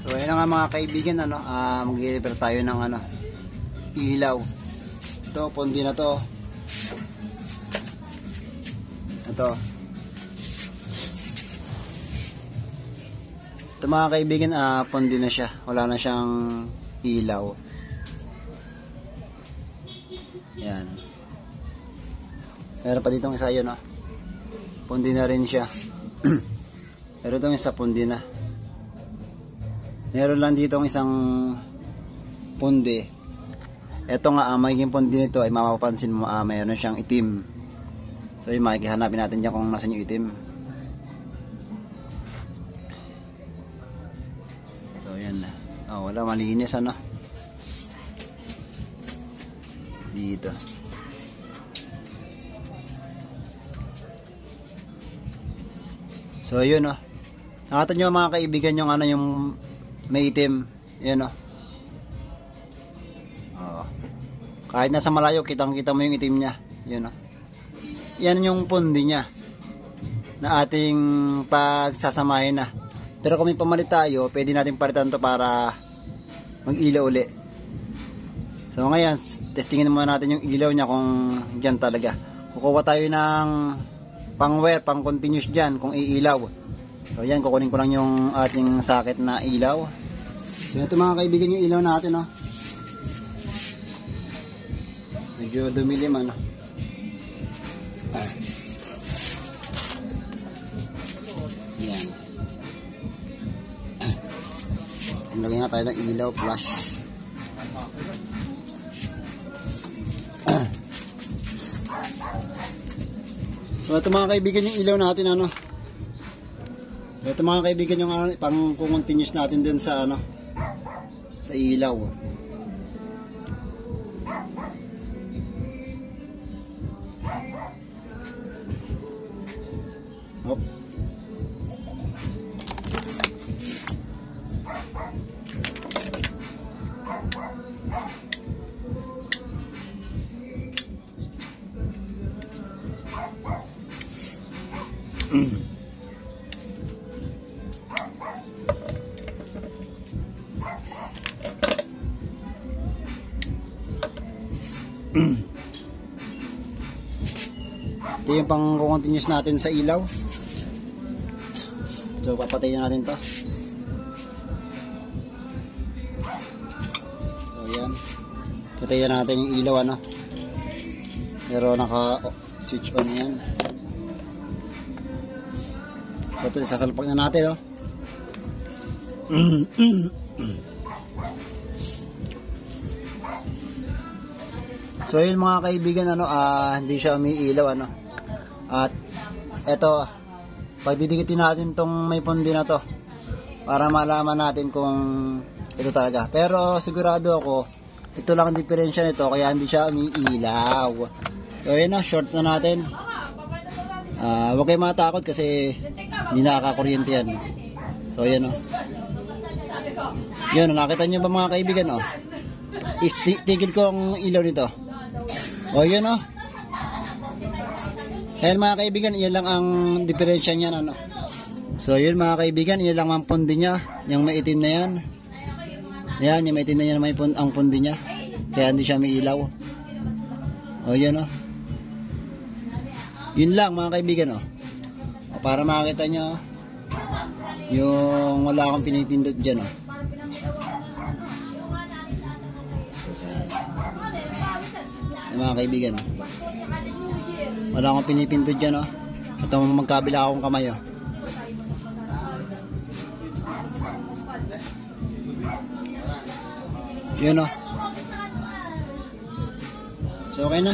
So ayun na nga mga kaibigan, ano, mag-i-repair tayo ng ano, ilaw. Ito, pundi na to. Ito. Ito mga kaibigan, pundi na siya. Wala na siyang ilaw. Yan. Meron pa ditong isa yun, no? Pundi na rin siya. Pero itong isa pundi na. Meron lang dito isang pundi. Ito nga, magiging pundi nito ay mapapansin mo, mayroon siyang itim. So yung makikihanapin natin dyan kung nasan yung itim. So yan na. Oh, wala, malinis ano. Dito. So yun, oh. Nakita nyo mga kaibigan yung ano, yung may itim. Yan, oh. Oh. Kahit nasa malayo, kitang-kita mo yung itim niya. Yun, oh. Yan yung pundi niya na ating pagsasamahin na. Pero kung may pamalit tayo, pwede natin palitan to para mag-ilaw uli. So ngayon, testingin muna natin yung ilaw niya kung dyan talaga. Kukuha tayo ng pang-wear, pang-continuous dyan kung iilaw. So yan, kukunin ko lang yung ating socket na ilaw. So ito mga kaibigan yung ilaw natin, oh. Medyo dumilim, ano. Yan. Lagyan nga tayo ng ilaw, flash. So ito mga kaibigan yung ilaw natin, ano. So ito mga kaibigan yung pang continuous natin dun sa ano, sa ilaw. Hop. Ito yung pang continuous natin sa ilaw. So papatayin natin to. So yan, patayin natin yung ilaw, ano. Pero naka switch on yan. Ito, sasalpak na natin, oh. So yun mga kaibigan, ano, hindi siya umiilaw, ano. At eto, pagdidikitin natin tong may pundi na to para malaman natin kung ito talaga. Pero sigurado ako, ito lang ang diferensya nito, kaya hindi siya umiilaw. So yun na, short na natin. Huwag kayo matakot kasi hindi nakakakuryente yan. So yan, oh. Yun, nakita nyo ba mga kaibigan, oh. Tigil ko ang ilaw nito. O yun, oh. Kaya mga kaibigan, iyan lang ang diferensya niyan, ano. So yun mga kaibigan, iyan lang ang pundi niya, yung may itim na yan. Yan, yung may itim na yan ang pundi niya. Kaya hindi siya may ilaw. O yun, oh. Yun lang mga kaibigan, oh. Para makita nyo yung wala akong pinipindot dyan, oh. Yan, mga kaibigan, oh. Wala akong pinipindot dyan, oh. Itong magkabila akong kamay, oh. Yun, oh. So okay na.